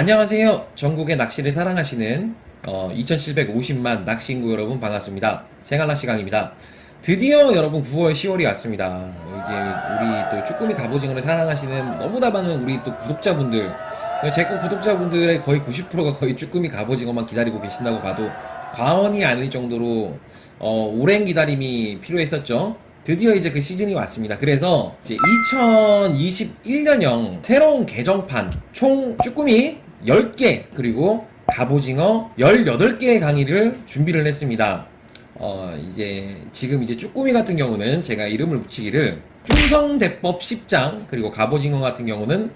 안녕하세요. 전국의 낚시를 사랑하시는 2750만 낚시인구 여러분 반갑습니다. 생활낚시강입니다. 드디어 여러분 9월 10월이 왔습니다. 이제 우리 또 쭈꾸미 갑오징어를 사랑하시는 너무나 많은 우리 또 구독자분들, 제 거 구독자분들의 거의 90%가 거의 쭈꾸미 갑오징어만 기다리고 계신다고 봐도 과언이 아닐 정도로 오랜 기다림이 필요했었죠. 드디어 이제 그 시즌이 왔습니다. 그래서 이제 2021년형 새로운 개정판 총 쭈꾸미 10개 그리고 갑오징어 18개의 강의를 준비를 했습니다. 이제 지금 이제 쭈꾸미 같은 경우는 제가 이름을 붙이기를 충성대법 10장 그리고 갑오징어 같은 경우는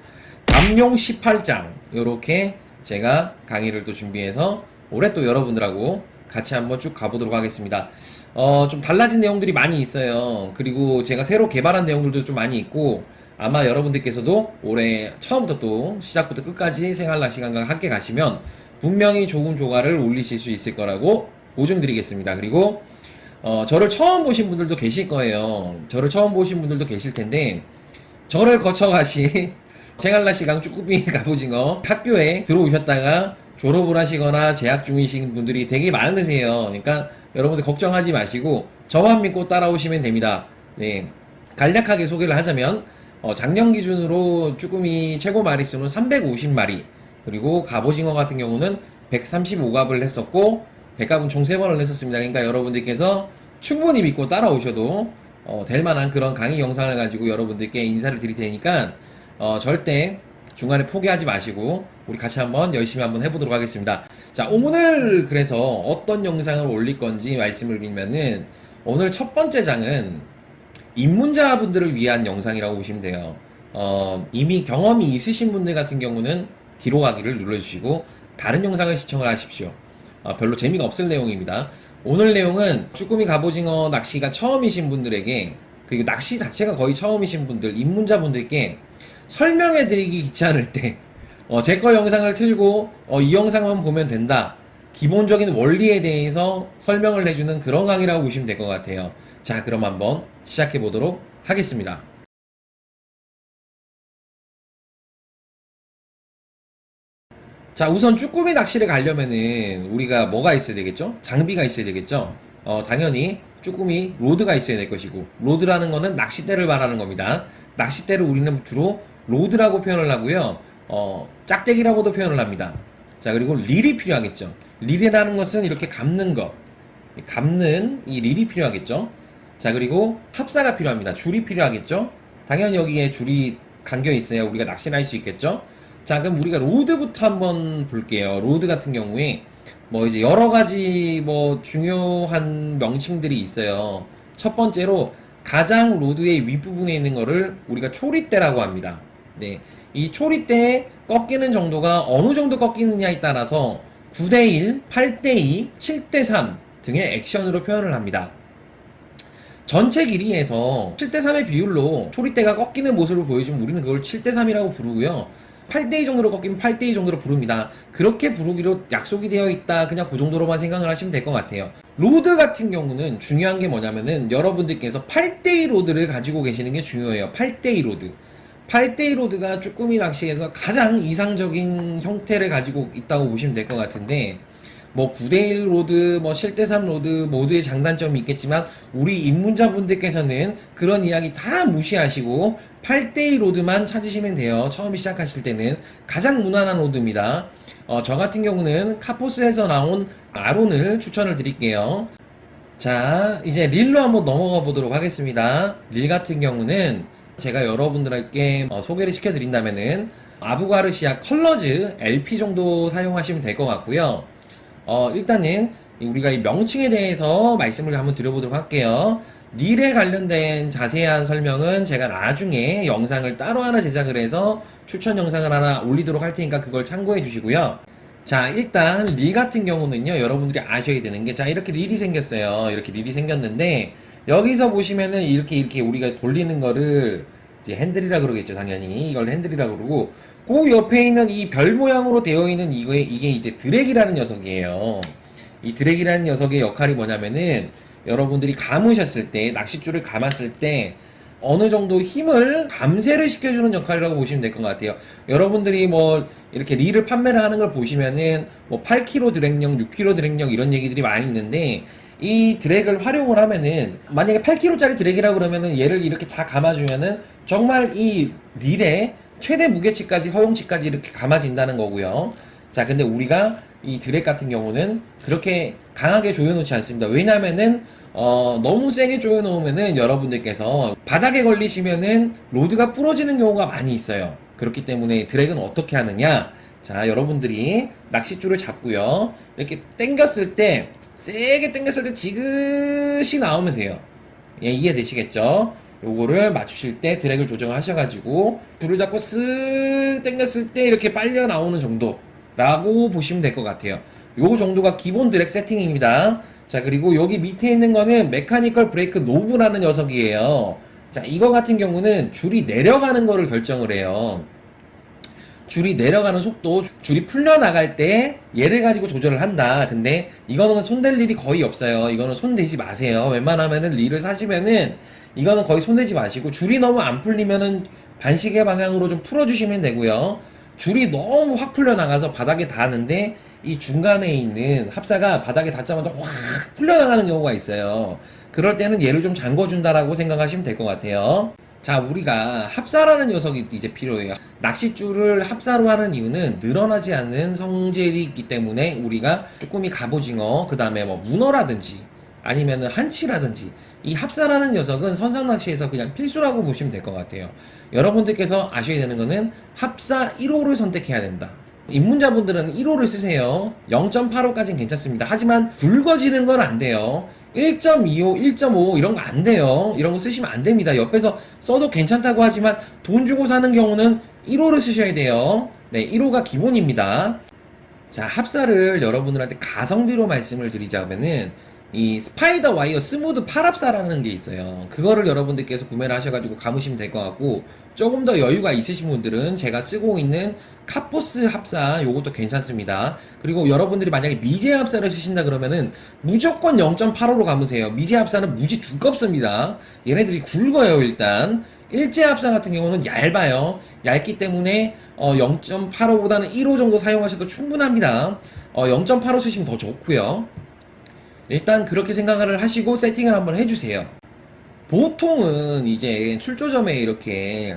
감용 18장 이렇게 제가 강의를 또 준비해서 올해 또 여러분들하고 같이 한번 쭉 가보도록 하겠습니다. 좀 달라진 내용들이 많이 있어요. 그리고 제가 새로 개발한 내용들도 좀 많이 있고, 아마 여러분들께서도 올해 처음부터 또 시작부터 끝까지 생활낚시강과 함께 가시면 분명히 좋은 조과를 올리실 수 있을 거라고 보증드리겠습니다. 그리고 저를 처음 보신 분들도 계실 거예요. 저를 처음 보신 분들도 계실 텐데, 저를 거쳐가신 생활낚시강 쭈꾸미 갑오징어 학교에 들어오셨다가 졸업을 하시거나 재학 중이신 분들이 되게 많으세요. 그러니까 여러분들 걱정하지 마시고 저만 믿고 따라오시면 됩니다. 네, 간략하게 소개를 하자면 작년 기준으로 쭈꾸미 최고 마리수는 350마리, 그리고 갑오징어 같은 경우는 135갑을 했었고 백갑은 총 3번을 했었습니다. 그러니까 여러분들께서 충분히 믿고 따라오셔도 될 만한 그런 강의 영상을 가지고 여러분들께 인사를 드릴 테니까 절대 중간에 포기하지 마시고 우리 같이 한번 열심히 한번 해보도록 하겠습니다. 자, 오늘 그래서 어떤 영상을 올릴 건지 말씀을 드리면은, 오늘 첫 번째 장은 입문자분들을 위한 영상이라고 보시면 돼요. 이미 경험이 있으신 분들 같은 경우는 뒤로 가기를 눌러주시고 다른 영상을 시청을 하십시오. 별로 재미가 없을 내용입니다. 오늘 내용은 쭈꾸미 갑오징어 낚시가 처음이신 분들에게, 그리고 낚시 자체가 거의 처음이신 분들, 입문자분들께 설명해드리기 귀찮을 때 제 거 영상을 틀고 이 영상만 보면 된다, 기본적인 원리에 대해서 설명을 해주는 그런 강의라고 보시면 될 것 같아요. 자, 그럼 한번 시작해 보도록 하겠습니다. 자, 우선 쭈꾸미 낚시를 가려면은 우리가 뭐가 있어야 되겠죠? 장비가 있어야 되겠죠? 당연히 쭈꾸미 로드가 있어야 될 것이고, 로드라는 거는 낚싯대를 말하는 겁니다. 낚싯대를 우리는 주로 로드라고 표현을 하고요. 짝대기라고도 표현을 합니다. 자, 그리고 릴이 필요하겠죠. 릴이라는 것은 이렇게 감는 것, 감는 이 릴이 필요하겠죠. 자, 그리고 합사가 필요합니다. 줄이 필요하겠죠. 당연히 여기에 줄이 감겨 있어야 우리가 낚시를 할 수 있겠죠. 자, 그럼 우리가 로드부터 한번 볼게요. 로드 같은 경우에 뭐 이제 여러 가지 뭐 중요한 명칭들이 있어요. 첫 번째로 가장 로드의 윗부분에 있는 거를 우리가 초리대라고 합니다. 네, 이 초리대의 꺾이는 정도가 어느 정도 꺾이느냐에 따라서 9대1, 8대2, 7대3 등의 액션으로 표현을 합니다. 전체 길이에서 7대3의 비율로 초리대가 꺾이는 모습을 보여주면 우리는 그걸 7대3이라고 부르고요. 8대2 정도로 꺾이면 8대2 정도로 부릅니다. 그렇게 부르기로 약속이 되어 있다, 그냥 그 정도로만 생각을 하시면 될 것 같아요. 로드 같은 경우는 중요한 게 뭐냐면은, 여러분들께서 8대2 로드를 가지고 계시는 게 중요해요. 8대2 로드. 8대2 로드가 쭈꾸미 낚시에서 가장 이상적인 형태를 가지고 있다고 보시면 될 것 같은데, 뭐 9대1 로드, 뭐 7대3 로드 모두의 장단점이 있겠지만 우리 입문자분들께서는 그런 이야기 다 무시하시고 8대2 로드만 찾으시면 돼요. 처음 시작하실 때는 가장 무난한 로드입니다. 저 같은 경우는 카포스에서 나온 아론을 추천을 드릴게요. 자, 이제 릴로 한번 넘어가 보도록 하겠습니다. 릴 같은 경우는 제가 여러분들께 소개를 시켜드린다면은 아부가르시아 컬러즈 LP 정도 사용하시면 될 것 같고요. 일단은 우리가 이 명칭에 대해서 말씀을 한번 드려보도록 할게요. 릴에 관련된 자세한 설명은 제가 나중에 영상을 따로 하나 제작을 해서 추천 영상을 하나 올리도록 할 테니까 그걸 참고해 주시고요. 자, 일단 릴 같은 경우는요, 여러분들이 아셔야 되는 게, 자, 이렇게 릴이 생겼어요. 이렇게 릴이 생겼는데 여기서 보시면은 이렇게 우리가 돌리는 거를 이제 핸들이라 그러겠죠. 당연히 이걸 핸들이라 그러고, 그 옆에 있는 이 별 모양으로 되어 있는 이게 이제 드랙이라는 녀석이에요. 이 드랙이라는 녀석의 역할이 뭐냐면은, 여러분들이 감으셨을 때, 낚싯줄을 감았을 때 어느 정도 힘을 감쇄를 시켜주는 역할이라고 보시면 될 것 같아요. 여러분들이 뭐 이렇게 릴을 판매를 하는 걸 보시면은 뭐 8kg 드랙력, 6kg 드랙력 이런 얘기들이 많이 있는데 이 드랙을 활용을 하면은 만약에 8kg짜리 드랙이라고 그러면은 얘를 이렇게 다 감아주면은 정말 이 릴의 최대 무게치까지 허용치까지 이렇게 감아진다는 거고요. 자, 근데 우리가 이 드랙 같은 경우는 그렇게 강하게 조여놓지 않습니다. 왜냐면은 너무 세게 조여놓으면은 여러분들께서 바닥에 걸리시면은 로드가 부러지는 경우가 많이 있어요. 그렇기 때문에 드랙은 어떻게 하느냐? 자, 여러분들이 낚싯줄을 잡고요. 이렇게 당겼을 때, 세게 당겼을 때 지그시 나오면 돼요. 예, 이해되시겠죠? 요거를 맞추실 때 드랙을 조정하셔가지고 줄을 잡고 쓱 당겼을 때 이렇게 빨려 나오는 정도라고 보시면 될 것 같아요. 요 정도가 기본 드랙 세팅입니다. 자, 그리고 여기 밑에 있는 거는 메카니컬 브레이크 노브라는 녀석이에요. 자, 이거 같은 경우는 줄이 내려가는 거를 결정을 해요. 줄이 내려가는 속도, 줄이 풀려나갈 때 얘를 가지고 조절을 한다. 근데 이거는 손댈 일이 거의 없어요. 이거는 손대지 마세요. 웬만하면은 릴을 사시면은 이거는 거의 손대지 마시고, 줄이 너무 안 풀리면은 반시계 방향으로 좀 풀어주시면 되고요. 줄이 너무 확 풀려나가서 바닥에 닿는데 이 중간에 있는 합사가 바닥에 닿자마자 확 풀려나가는 경우가 있어요. 그럴 때는 얘를 좀 잠궈준다라고 생각하시면 될 것 같아요. 자, 우리가 합사라는 녀석이 이제 필요해요. 낚싯줄을 합사로 하는 이유는 늘어나지 않는 성질이 있기 때문에 우리가 쭈꾸미 갑오징어, 그 다음에 뭐 문어라든지 아니면은 한치라든지 이 합사라는 녀석은 선상 낚시에서 그냥 필수라고 보시면 될 것 같아요. 여러분들께서 아셔야 되는 거는 합사 1호를 선택해야 된다. 입문자분들은 1호를 쓰세요. 0.85까지는 괜찮습니다. 하지만 굵어지는 건 안 돼요. 1.25, 1.5 이런 거 안 돼요. 이런 거 쓰시면 안 됩니다. 옆에서 써도 괜찮다고 하지만 돈 주고 사는 경우는 1호를 쓰셔야 돼요. 네, 1호가 기본입니다. 자, 합사를 여러분들한테 가성비로 말씀을 드리자면은 이 스파이더 와이어 스무드 팔합사라는 게 있어요. 그거를 여러분들께서 구매를 하셔가지고 감으시면 될 것 같고, 조금 더 여유가 있으신 분들은 제가 쓰고 있는 카포스 합사 요것도 괜찮습니다. 그리고 여러분들이 만약에 미제 합사를 쓰신다 그러면은 무조건 0.85로 감으세요. 미제 합사는 무지 두껍습니다. 얘네들이 굵어요. 일단 일제 합사 같은 경우는 얇아요. 얇기 때문에 0.85보다는 1호 정도 사용하셔도 충분합니다. 0.85 쓰시면 더 좋고요. 일단 그렇게 생각을 하시고 세팅을 한번 해주세요. 보통은 이제 출조점에 이렇게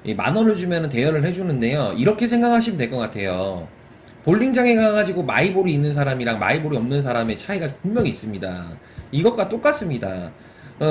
10,000원을 주면 대여를 해주는데요. 이렇게 생각하시면 될 것 같아요. 볼링장에 가가지고 마이볼이 있는 사람이랑 마이볼이 없는 사람의 차이가 분명히 있습니다. 이것과 똑같습니다.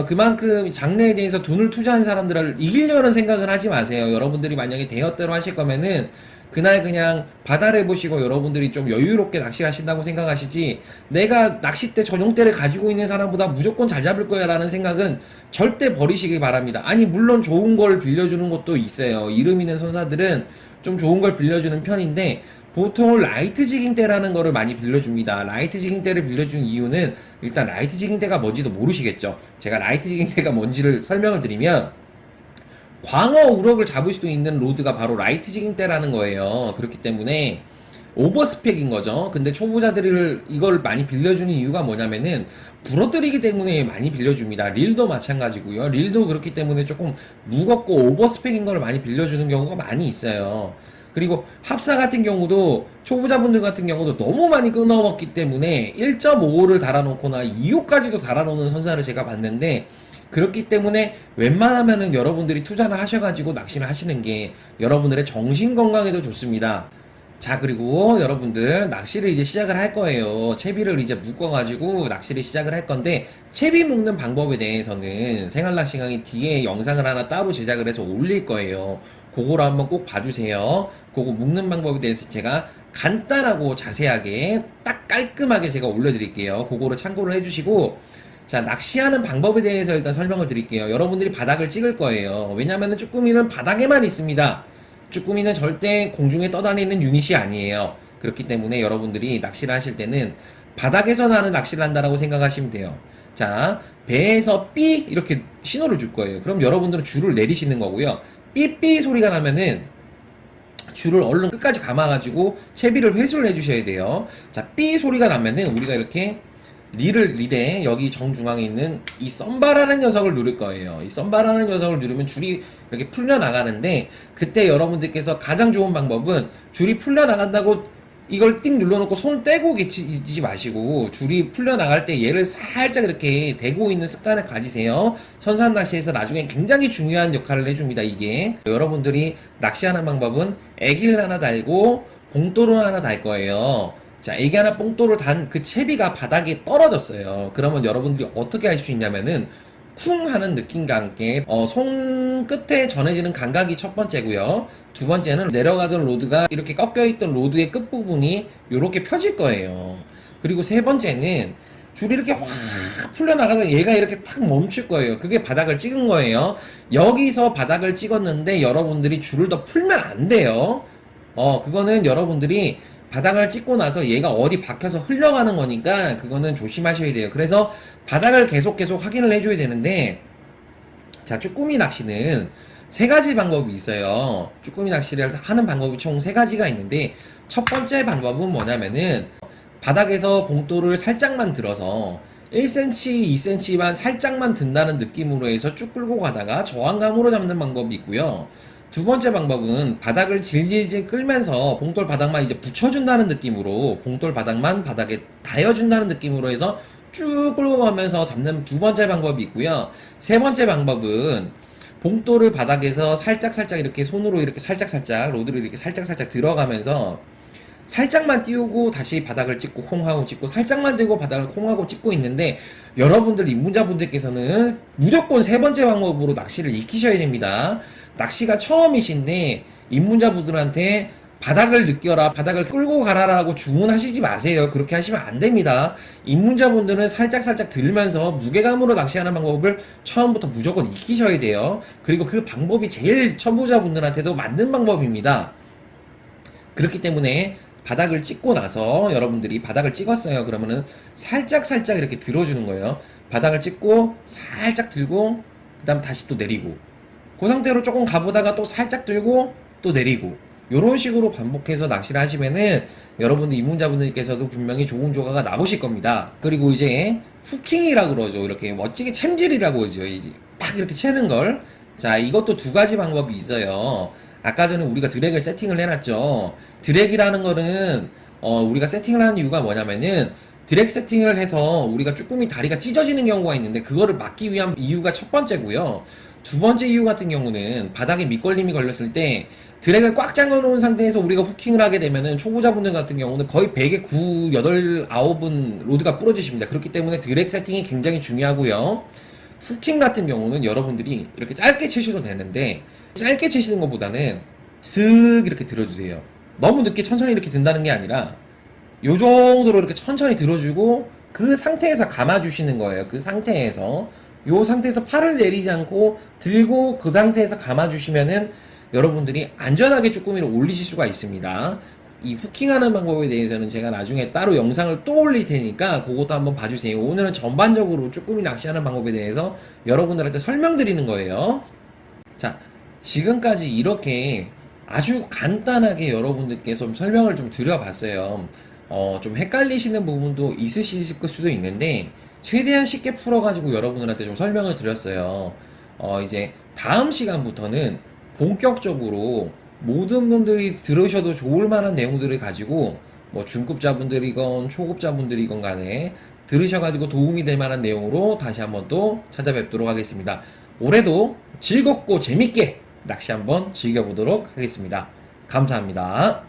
그만큼 장르에 대해서 돈을 투자한 사람들을 이기려는 생각을 하지 마세요. 여러분들이 만약에 대여대로 하실 거면은 그날 그냥 바다를 보시고 여러분들이 좀 여유롭게 낚시하신다고 생각하시지, 내가 낚싯대 전용대를 가지고 있는 사람보다 무조건 잘 잡을 거야 라는 생각은 절대 버리시기 바랍니다. 아니 물론 좋은 걸 빌려주는 것도 있어요. 이름 있는 선사들은 좀 좋은 걸 빌려주는 편인데 보통 라이트 지깅대라는 거를 많이 빌려줍니다. 라이트 지깅대를 빌려주는 이유는 일단 라이트 지깅대가 뭔지도 모르시겠죠. 제가 라이트 지깅대가 뭔지를 설명을 드리면, 광어 우럭을 잡을 수도 있는 로드가 바로 라이트 지깅대라는 거예요. 그렇기 때문에 오버스펙인 거죠. 근데 초보자들을 이걸 많이 빌려주는 이유가 뭐냐면은 부러뜨리기 때문에 많이 빌려줍니다. 릴도 마찬가지고요. 릴도 그렇기 때문에 조금 무겁고 오버스펙인 걸 많이 빌려주는 경우가 많이 있어요. 그리고 합사 같은 경우도 초보자분들 같은 경우도 너무 많이 끊어먹기 때문에 1.5호를 달아놓거나 2호까지도 달아놓는 선사를 제가 봤는데, 그렇기 때문에 웬만하면은 여러분들이 투자를 하셔가지고 낚시를 하시는 게 여러분들의 정신 건강에도 좋습니다. 자, 그리고 여러분들 낚시를 이제 시작을 할 거예요. 채비를 이제 묶어가지고 낚시를 시작을 할 건데, 채비 묶는 방법에 대해서는 생활낚시 강의 뒤에 영상을 하나 따로 제작을 해서 올릴 거예요. 그거를 한번 꼭 봐주세요. 그거 묶는 방법에 대해서 제가 간단하고 자세하게 딱 깔끔하게 제가 올려드릴게요. 그거를 참고를 해주시고, 자, 낚시하는 방법에 대해서 일단 설명을 드릴게요. 여러분들이 바닥을 찍을 거예요. 왜냐면은 쭈꾸미는 바닥에만 있습니다. 쭈꾸미는 절대 공중에 떠다니는 유닛이 아니에요. 그렇기 때문에 여러분들이 낚시를 하실 때는 바닥에서 나는 낚시를 한다라고 생각하시면 돼요. 자, 배에서 삐 이렇게 신호를 줄 거예요. 그럼 여러분들은 줄을 내리시는 거고요. 삐삐 소리가 나면은 줄을 얼른 끝까지 감아가지고 채비를 회수를 해주셔야 돼요. 자, 삐 소리가 나면은 우리가 이렇게 릴에 여기 정중앙에 있는 이 썸바라는 녀석을 누를 거예요. 이 썸바라는 녀석을 누르면 줄이 이렇게 풀려 나가는데, 그때 여러분들께서 가장 좋은 방법은 줄이 풀려 나간다고 이걸 띵 눌러놓고 손 떼고 계시지 마시고, 줄이 풀려 나갈 때 얘를 살짝 이렇게 대고 있는 습관을 가지세요. 선산 낚시에서 나중에 굉장히 중요한 역할을 해줍니다. 이게 여러분들이 낚시하는 방법은 애기를 하나 달고 봉돌을 하나 달 거예요. 자, 애기 하나 뽕돌을 단 그 채비가 바닥에 떨어졌어요. 그러면 여러분들이 어떻게 할 수 있냐면은 쿵 하는 느낌과 함께 손 끝에 전해지는 감각이 첫 번째고요. 두 번째는 내려가던 로드가 이렇게 꺾여있던 로드의 끝부분이 이렇게 펴질 거예요. 그리고 세 번째는 줄이 이렇게 확 풀려나가서 얘가 이렇게 탁 멈출 거예요. 그게 바닥을 찍은 거예요. 여기서 바닥을 찍었는데 여러분들이 줄을 더 풀면 안 돼요. 그거는 여러분들이 바닥을 찍고 나서 얘가 어디 박혀서 흘러가는 거니까 그거는 조심하셔야 돼요. 그래서 바닥을 계속 확인을 해줘야 되는데, 자, 쭈꾸미 낚시는 세 가지 방법이 있어요. 쭈꾸미 낚시를 하는 방법이 총 세 가지가 있는데, 첫 번째 방법은 뭐냐면은 바닥에서 봉돌을 살짝만 들어서 1cm, 2cm만 살짝만 든다는 느낌으로 해서 쭉 끌고 가다가 저항감으로 잡는 방법이 있고요. 두 번째 방법은 바닥을 질질질 끌면서 봉돌 바닥만 이제 붙여준다는 느낌으로, 봉돌 바닥만 바닥에 닿여준다는 느낌으로 해서 쭉 끌고 가면서 잡는 두 번째 방법이 있고요. 세 번째 방법은 봉돌을 바닥에서 살짝 이렇게 손으로 이렇게 살짝 로드를 이렇게 살짝 들어가면서 살짝만 띄우고 다시 바닥을 찍고 콩하고 찍고, 살짝만 띄우고 바닥을 콩하고 찍고 있는데, 여러분들 입문자분들께서는 무조건 세 번째 방법으로 낚시를 익히셔야 됩니다. 낚시가 처음이신데 입문자분들한테 바닥을 느껴라, 바닥을 끌고 가라라고 주문하시지 마세요. 그렇게 하시면 안 됩니다. 입문자분들은 살짝 들면서 무게감으로 낚시하는 방법을 처음부터 무조건 익히셔야 돼요. 그리고 그 방법이 제일 초보자분들한테도 맞는 방법입니다. 그렇기 때문에 바닥을 찍고 나서 여러분들이 바닥을 찍었어요. 그러면은 살짝 이렇게 들어주는 거예요. 바닥을 찍고 살짝 들고 그 다음 다시 또 내리고, 그 상태로 조금 가보다가 또 살짝 들고 또 내리고, 요런 식으로 반복해서 낚시를 하시면은 여러분들 입문자분들께서도 분명히 좋은 조가가 나오실 겁니다. 그리고 이제 후킹이라고 그러죠. 이렇게 멋지게 챔질이라고 하죠. 이제 팍 이렇게 채는 걸. 자, 이것도 두 가지 방법이 있어요. 아까 전에 우리가 드랙을 세팅을 해놨죠. 드랙이라는 거는 우리가 세팅을 하는 이유가 뭐냐면은, 드랙 세팅을 해서 우리가 쭈꾸미 다리가 찢어지는 경우가 있는데 그거를 막기 위한 이유가 첫 번째고요. 두 번째 이유 같은 경우는 바닥에 밑걸림이 걸렸을 때 드랙을 꽉 잠궈 놓은 상태에서 우리가 후킹을 하게 되면은 초보자분들 같은 경우는 거의 100에 9, 8, 9은 로드가 부러지십니다. 그렇기 때문에 드랙 세팅이 굉장히 중요하고요. 후킹 같은 경우는 여러분들이 이렇게 짧게 채셔도 되는데, 짧게 채시는 것보다는 슥 이렇게 들어주세요. 너무 늦게 천천히 이렇게 든다는 게 아니라 요 정도로 이렇게 천천히 들어주고 그 상태에서 감아주시는 거예요. 그 상태에서 요 상태에서 팔을 내리지 않고 들고 그 상태에서 감아주시면은 여러분들이 안전하게 쭈꾸미를 올리실 수가 있습니다. 이 후킹하는 방법에 대해서는 제가 나중에 따로 영상을 또 올릴 테니까 그것도 한번 봐주세요. 오늘은 전반적으로 쭈꾸미 낚시하는 방법에 대해서 여러분들한테 설명드리는 거예요. 자, 지금까지 이렇게 아주 간단하게 여러분들께 좀 설명을 좀 드려봤어요. 좀 헷갈리시는 부분도 있으실 수도 있는데 최대한 쉽게 풀어가지고 여러분들한테 좀 설명을 드렸어요. 이제 다음 시간부터는 본격적으로 모든 분들이 들으셔도 좋을 만한 내용들을 가지고, 뭐 중급자분들이건 초급자분들이건 간에 들으셔가지고 도움이 될 만한 내용으로 다시 한번 또 찾아뵙도록 하겠습니다. 올해도 즐겁고 재밌게 낚시 한번 즐겨보도록 하겠습니다. 감사합니다.